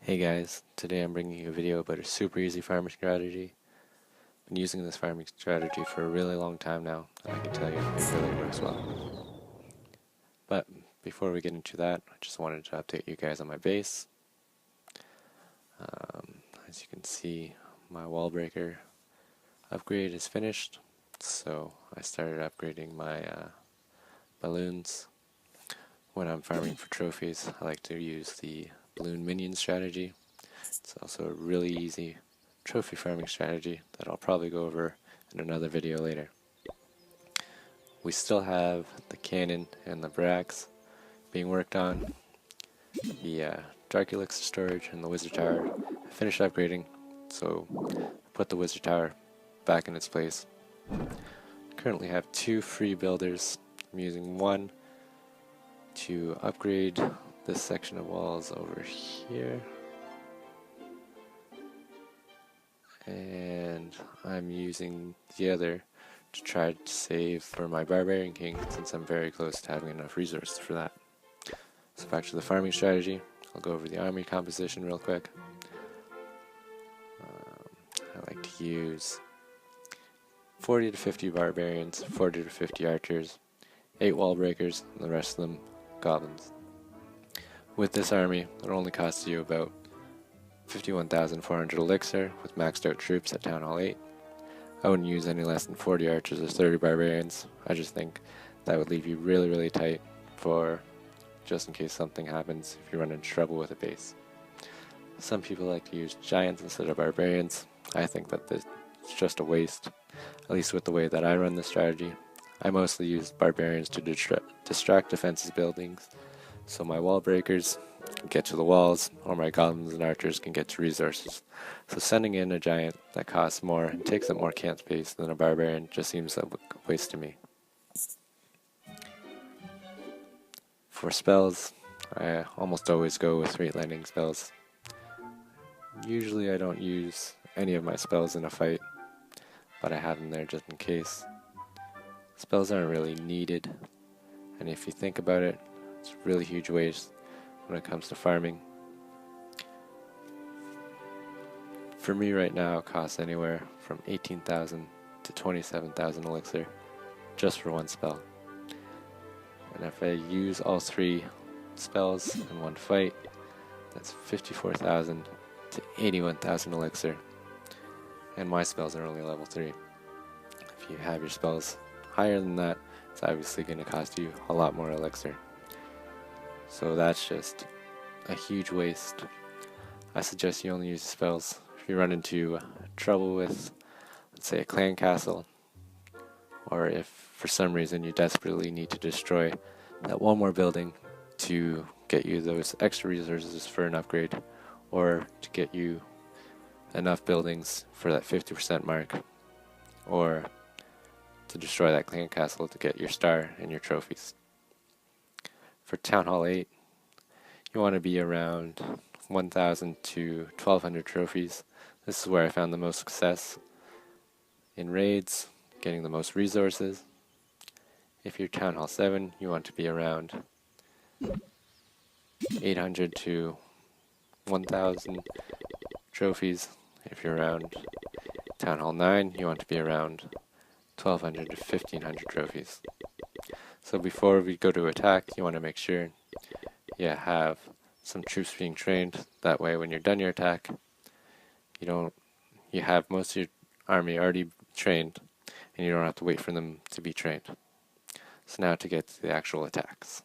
Hey guys, today I'm bringing you a video about a super easy farming strategy. I've been using this farming strategy for a really long time now, and I can tell you it really works well. But before we get into that, I just wanted to update you guys on my base. As you can see, my wall breaker upgrade is finished, so I started upgrading my balloons. When I'm farming for trophies, I like to use the balloon minion strategy. It's also a really easy trophy farming strategy that I'll probably go over in another video later. We still have the cannon and the barracks being worked on. The Dark Elixir storage and the wizard tower I finished upgrading, so I put the wizard tower back in its place. I currently have 2 free builders. I'm using one to upgrade this section of walls over here, and I'm using the other to try to save for my barbarian king, since I'm very close to having enough resources for that. So back to the farming strategy. I'll go over the army composition real quick. I like to use 40 to 50 barbarians, 40 to 50 archers, 8 wall breakers, and the rest of them goblins. With this army, it only costs you about 51,400 elixir with maxed out troops at Town Hall 8. I wouldn't use any less than 40 archers or 30 barbarians. I just think that would leave you really tight for just in case something happens if you run into trouble with a base. Some people like to use giants instead of barbarians. I think that it's just a waste, at least with the way that I run the strategy. I mostly use barbarians to distract defensive buildings, so my wall breakers can get to the walls, or my goblins and archers can get to resources. So sending in a giant that costs more and takes up more camp space than a barbarian just seems a waste to me. For spells, I almost always go with 3 landing spells. Usually I don't use any of my spells in a fight, but I have them there just in case. Spells aren't really needed, and if you think about it, it's a really huge waste when it comes to farming. For me right now, it costs anywhere from 18,000 to 27,000 elixir just for one spell. And if I use all 3 spells in one fight, that's 54,000 to 81,000 elixir. And my spells are only level 3. If you have your spells higher than that, it's obviously going to cost you a lot more elixir. So that's just a huge waste. I suggest you only use the spells if you run into trouble with, let's say, a clan castle, or if for some reason you desperately need to destroy that one more building to get you those extra resources for an upgrade, or to get you enough buildings for that 50% mark, or to destroy that clan castle to get your star and your trophies. For Town Hall 8, you want to be around 1,000 to 1,200 trophies. This is where I found the most success in raids, getting the most resources. If you're Town Hall 7, you want to be around 800 to 1,000 trophies. If you're around Town Hall 9, you want to be around 1,200 to 1,500 trophies. So before we go to attack, you want to make sure you have some troops being trained. That way when you're done your attack, you have most of your army already trained, and you don't have to wait for them to be trained. So now to get to the actual attacks.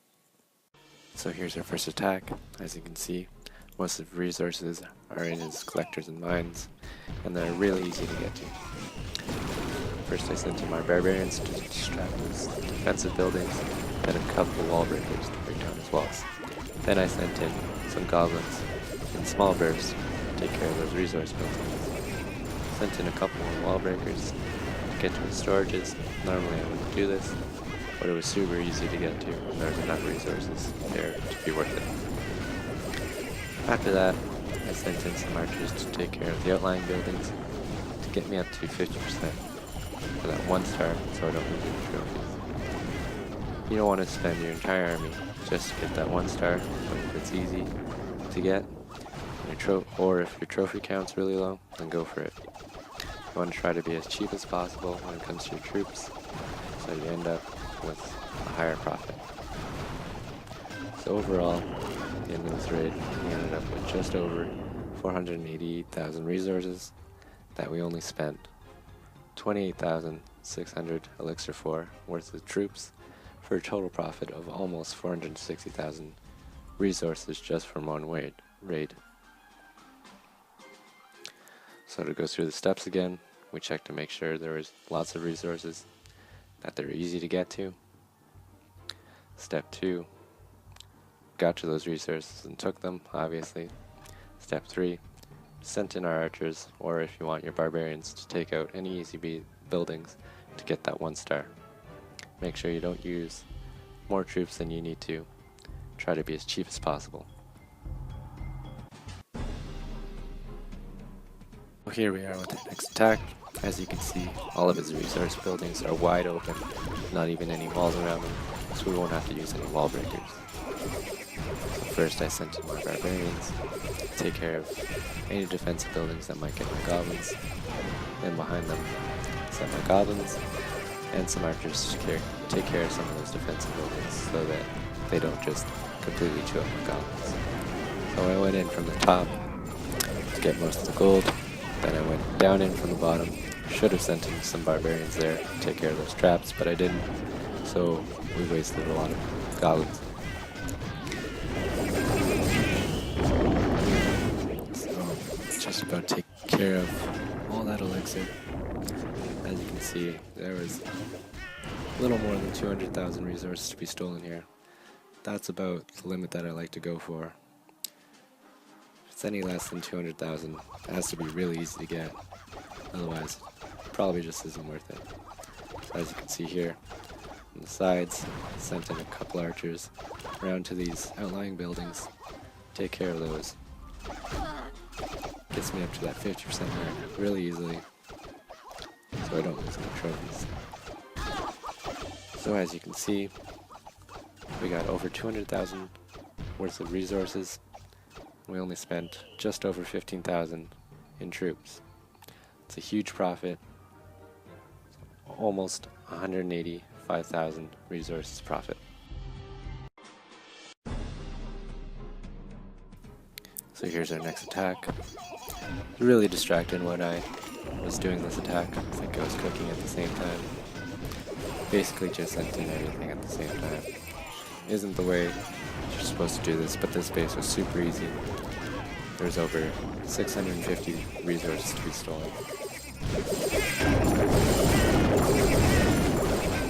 So here's our first attack. As you can see, most of the resources are in his collectors and mines, and they're really easy to get to. First I sent in my barbarians to distract his defensive buildings, then a couple wall breakers to break down his walls. Then I sent in some goblins in small bursts to take care of those resource buildings. Sent in a couple more wall breakers to get to his storages. Normally I wouldn't do this, but it was super easy to get to, and there was enough resources there to be worth it. After that, I sent in some archers to take care of the outlying buildings to get me up to 50% for that 1 star, so I don't lose any trophies. You don't want to spend your entire army just to get that 1 star, but if it's easy to get, or if your trophy count's really low, then go for it. You want to try to be as cheap as possible when it comes to your troops, so you end up with a higher profit. So overall, at the end of this raid, we ended up with just over 488,000 resources that we only spent 28,600 elixir for worth of troops, for a total profit of almost 460,000 resources just from one raid. So to go through the steps again, we checked to make sure there was lots of resources, that they're easy to get to. Step 2, got to those resources and took them, obviously. Step 3, sent in our archers, or if you want your barbarians, to take out any easy buildings to get that 1 star. Make sure you don't use more troops than you need to. Try to be as cheap as possible. Well, here we are with the next attack. As you can see, all of his resource buildings are wide open, not even any walls around them, so we won't have to use any wall breakers. So first I sent in my barbarians to take care of any defensive buildings that might get my goblins, and behind them sent my goblins and some archers to take care of some of those defensive buildings so that they don't just completely chew up my goblins. So I went in from the top to get most of the gold, then I went down in from the bottom. Should have sent in some barbarians there to take care of those traps, but I didn't, so we wasted a lot of goblins. So just about take care of all that elixir. As you can see, there was a little more than 200,000 resources to be stolen here. That's about the limit that I like to go for. If it's any less than 200,000, it has to be really easy to get. Otherwise, it probably just isn't worth it. So as you can see here, on the sides, sent in a couple archers around to these outlying buildings. Take care of those. Gets me up to that 50% mark really easily, so I don't lose any trophies. So as you can see, we got over 200,000 worth of resources. We only spent just over 15,000 in troops. It's a huge profit. Almost 185,000 resources profit. So here's our next attack. Really distracted when I was doing this attack. I think I was cooking at the same time. Basically just sent in everything at the same time. Isn't the way you're supposed to do this, but this base was super easy. There's over 650 resources to be stolen.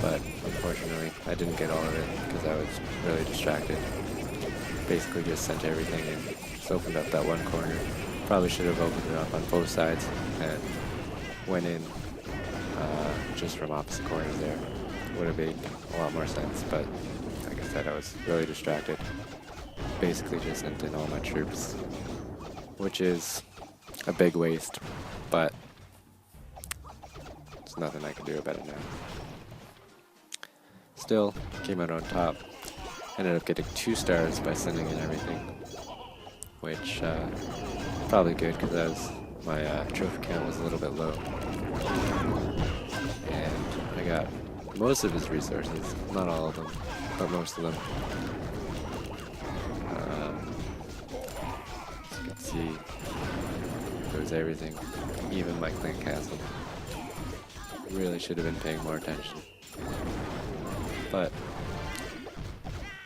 But unfortunately, I didn't get all of it because I was really distracted. Basically just sent everything in, just opened up that one corner. Probably should have opened it up on both sides and went in just from opposite corners there. Would have made a lot more sense, but like I said, I was really distracted. Basically just sent in all my troops, which is a big waste, but there's nothing I can do about it now. Still, came out on top. Ended up getting 2 stars by sending in everything, which probably good because my trophy count was a little bit low. And I got most of his resources, not all of them, but most of them. As you can see, there was everything, even my clan castle. Really should have been paying more attention. But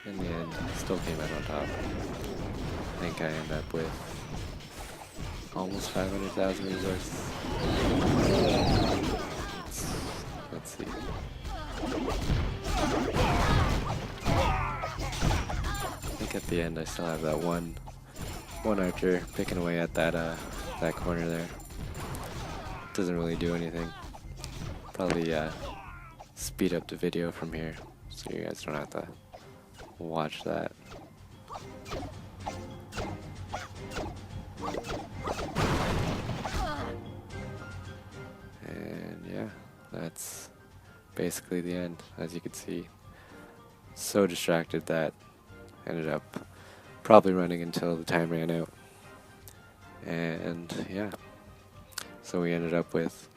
in the end, still came out on top. I think I ended up with almost 500,000 resources. Let's see. I think at the end I still have that one archer picking away at that corner there. Doesn't really do anything. Probably speed up the video from here so you guys don't have to watch that. And yeah, that's basically the end. As you can see, so distracted that I ended up probably running until the time ran out. And yeah, so we ended up with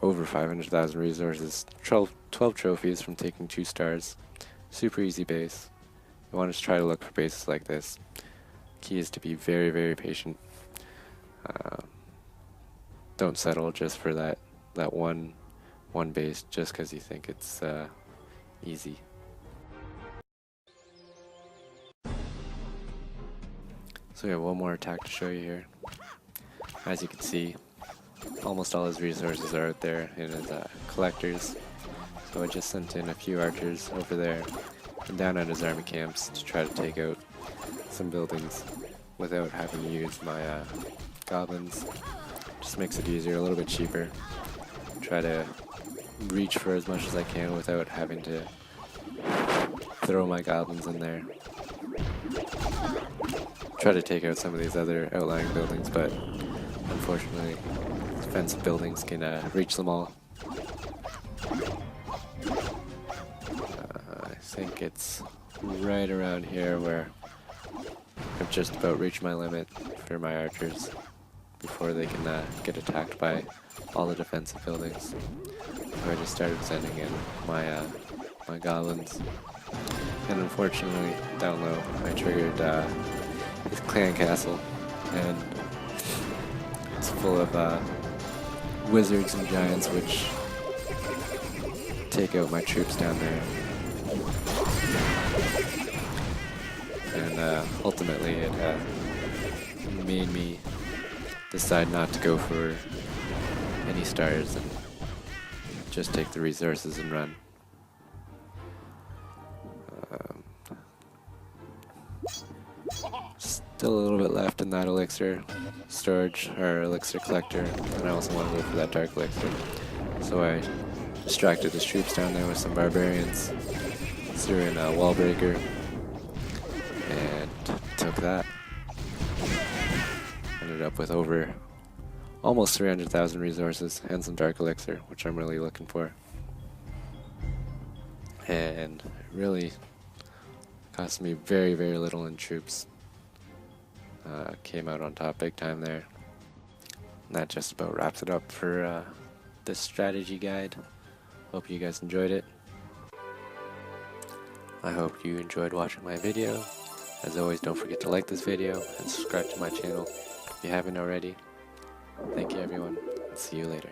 over 500,000 resources, 12 trophies from taking 2 stars. Super easy base. You want to try to look for bases like this. Key is to be very, very patient. Don't settle just for that one base just because you think it's easy. So we have one more attack to show you here. As you can see, almost all his resources are out there in his collectors. So I just sent in a few archers over there and down at his army camps to try to take out some buildings without having to use my goblins. Just makes it easier, a little bit cheaper. Try to reach for as much as I can without having to throw my goblins in there. Try to take out some of these other outlying buildings, but unfortunately defensive buildings can reach them all. I think it's right around here where I've just about reached my limit for my archers before they can get attacked by all the defensive buildings. So I just started sending in my goblins, and unfortunately down low I triggered his clan castle, and it's full of wizards and giants which take out my troops down there. And ultimately it made me decide not to go for any stars and just take the resources and run. Still a little bit left in that elixir storage, or elixir collector, and I also want to go for that dark elixir. So I distracted his troops down there with some barbarians, threw in a wall breaker, and took that. Ended up with over almost 300,000 resources and some dark elixir, which I'm really looking for. And it really cost me very, very little in troops. Came out on top big time there. And that just about wraps it up for this strategy guide. Hope you guys enjoyed it. I hope you enjoyed watching my video. As always, don't forget to like this video and subscribe to my channel if you haven't already. Thank you everyone, and see you later.